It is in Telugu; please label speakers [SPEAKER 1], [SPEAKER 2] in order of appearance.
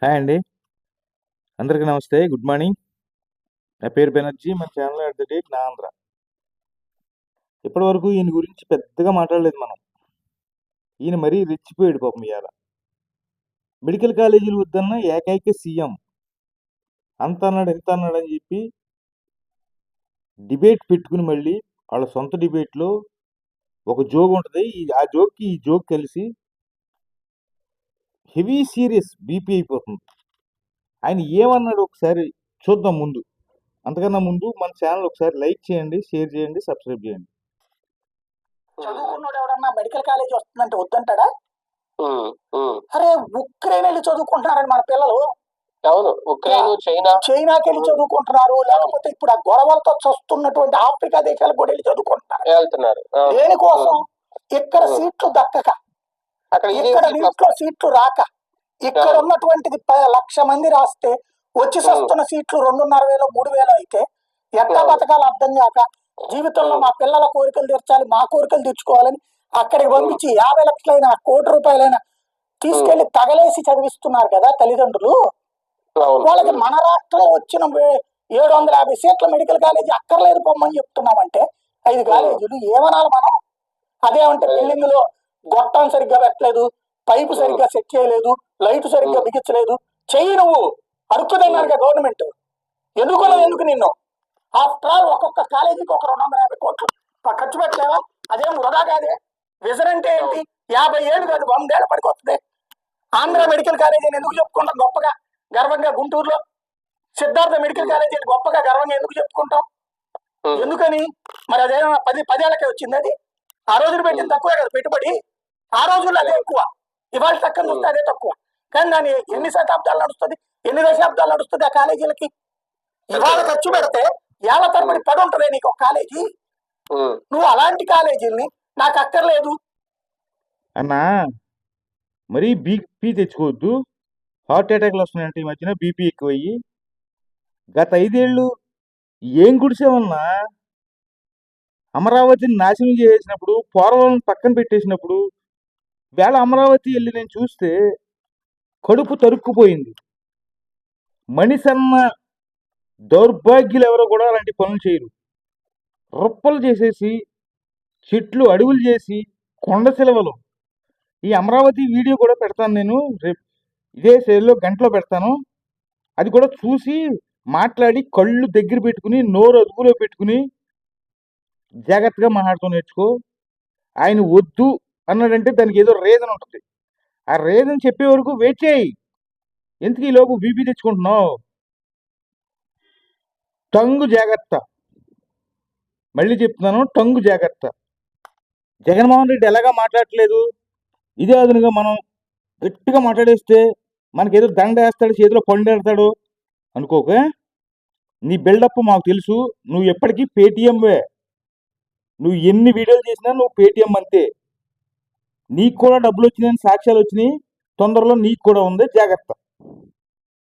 [SPEAKER 1] హాయ్ అండి. అందరికీ నమస్తే. Good morning. నా పేరు బెనర్జీ. మన ఛానల్ నా ఆంధ్ర. ఇప్పటివరకు ఈయన గురించి పెద్దగా మాట్లాడలేదు మనం. ఈయన మరీ రెచ్చిపోయాడు పాపం ఇయాల. మెడికల్ కాలేజీలు వద్దన్న ఏకైక సీఎం. అంత అన్నాడు, ఇంత అన్నాడు అని చెప్పి డిబేట్ పెట్టుకుని మళ్ళీ వాళ్ళ సొంత డిబేట్లో ఒక జోక్ ఉంటుంది. ఆ జోక్కి ఈ జోక్ కలిసి హెవీ సీరియస్ బీపీ అయిపోతుంది. ఆయన ఏమన్నాడు ఒకసారి చూద్దాం ముందు. అంతకన్నా ముందు మన ఛానల్ ఒకసారి లైక్ చేయండి, షేర్ చేయండి, సబ్స్క్రైబ్ చేయండి.
[SPEAKER 2] చదువుకున్నాడు ఎవడన్నా మెడికల్ కాలేజ్ వస్తుందంటే వద్దంటాడా? అరే ఉక్రెయిన్ వెళ్ళి చదువుకుంటున్నారని మన పిల్లలు.
[SPEAKER 3] అవును, ఉక్రెయిన్,
[SPEAKER 2] చైనాకి వెళ్ళి చదువుకుంటున్నారు. లేకపోతే ఇప్పుడు ఆ గొడవలతో చస్తున్నటువంటి ఆఫ్రికా దేశాలకు కూడా వెళ్ళి చదువుకుంటున్నారు. దేనికోసం? ఇక్కడ సీట్లు దక్కక, ఇక్కడ నీట్లో సీట్లు రాక, ఇక్కడ ఉన్నటువంటిది 1,00,000 మంది రాస్తే వచ్చి వస్తున్న సీట్లు 2,500 3,000 అయితే ఎట్లా బతకాలి అర్థం కాక, జీవితంలో మా పిల్లల కోరికలు తీర్చాలి, మా కోరికలు తీర్చుకోవాలని అక్కడికి పంపించి 50 లక్షలైనా 1 కోటి రూపాయలైనా తీసుకెళ్లి తగలేసి చదివిస్తున్నారు కదా తల్లిదండ్రులు. వాళ్ళకి మన రాష్ట్రంలో వచ్చిన 750 సీట్ల మెడికల్ కాలేజీ అక్కర్లేదు పొమ్మని చెప్తున్నామంటే 5 కాలేజీలు ఏమనాలి మనం? అదేమంటే బిల్డింగ్ లో గొట్టం సరిగ్గా పెట్టలేదు, పైపు సరిగ్గా సెట్ చేయలేదు, లైట్ సరిగ్గా బిగించలేదు. చెయ్యి నువ్వు అడుక్కుదన్నారు గవర్నమెంట్. ఎందుకు నిన్ను ఆఫ్టర్ ఆల్ ఒక్కొక్క కాలేజీకి ఒక 250 కోట్లు ఖర్చు పెట్టలేవా? అదేం వృధా కాదే. విజన్ అంటే ఏంటి? 50 ఏళ్ళు కాదు 100 ఏళ్ళ పడిపోతుంది. ఆంధ్ర మెడికల్ కాలేజీ అని ఎందుకు చెప్పుకుంటాం గొప్పగా గర్వంగా? గుంటూరులో సిద్ధార్థ మెడికల్ కాలేజీ అని గొప్పగా గర్వంగా ఎందుకు చెప్పుకుంటాం? ఎందుకని? మరి అదేమన్నా 10 ఏళ్ళకే వచ్చింది అది. ఆ రోజులు పెట్టింది తక్కువే కదా పెట్టుబడి. ఆ రోజుల్లో అదే ఎక్కువ, ఇవాళ తక్కువ చూస్తే అదే తక్కువ. కానీ దాన్ని ఎన్ని శతాబ్దాలు నడుస్తుంది, ఎన్ని దశాబ్దాలు నడుస్తుంది ఆ కాలేజీలకి? ఇవాళ ఖర్చు పెడితే ఏళ్ల తరబడి పడి ఉంటదే నీకు ఒక కాలేజీ. నువ్వు అలాంటి కాలేజీల్ని నాకు అక్కర్లేదు
[SPEAKER 1] అన్నా. మరీ బీపీ తెచ్చుకోవద్దు. హార్ట్ అటాక్లు వస్తున్నాయంటే ఈ మధ్యన బీపీ ఎక్కువయ్యి. గత 5 ఏళ్ళు ఏం గుడిసేవన్నా? అమరావతిని నాశనం చేసేసినప్పుడు, పోలవరం పక్కన పెట్టేసినప్పుడు, వేళ అమరావతి వెళ్ళి నేను చూస్తే కడుపు తరుక్కుపోయింది. మనిషన్న దౌర్భాగ్యులు ఎవరో కూడా అలాంటి పనులు చేయరు. రొప్పలు చేసేసి, చెట్లు అడవులు చేసి, కొండ శిలవలు. ఈ అమరావతి వీడియో కూడా పెడతాను నేను రేపు, ఇదే సేల్లో గంటలో పెడతాను. అది కూడా చూసి మాట్లాడి కళ్ళు దగ్గర పెట్టుకుని నోరు అదుపులో పెట్టుకుని జాగ్రత్తగా మాట్లాడుతూ నేర్చుకో. ఆయన వద్దు అన్నాడంటే దానికి ఏదో రీజన్ ఉంటుంది. ఆ రీజన్ చెప్పే వరకు వెయిట్ చేయి. ఎందుకు ఈ లోపు బీపీ తెచ్చుకుంటున్నావు? టంగు జాగ్రత్త. మళ్ళీ చెప్తున్నాను, టంగు జాగ్రత్త. జగన్మోహన్ రెడ్డి ఎలాగా మాట్లాడట్లేదు, ఇదే అదునుగా మనం గట్టిగా మాట్లాడేస్తే మనకేదో దండ వేస్తాడు, చేతిలో పండేస్తాడు అనుకోక. నీ బిల్డప్ మాకు తెలుసు. నువ్వు ఎప్పటికీ పేటీఎంవే. నువ్వు ఎన్ని వీడియోలు చేసినా నువ్వు పేటీఎం అంతే. నీకు కూడా డబ్బులు వచ్చినాయని సాక్ష్యాలు వచ్చినాయి. తొందరలో నీకు కూడా ఉంది, జాగ్రత్త.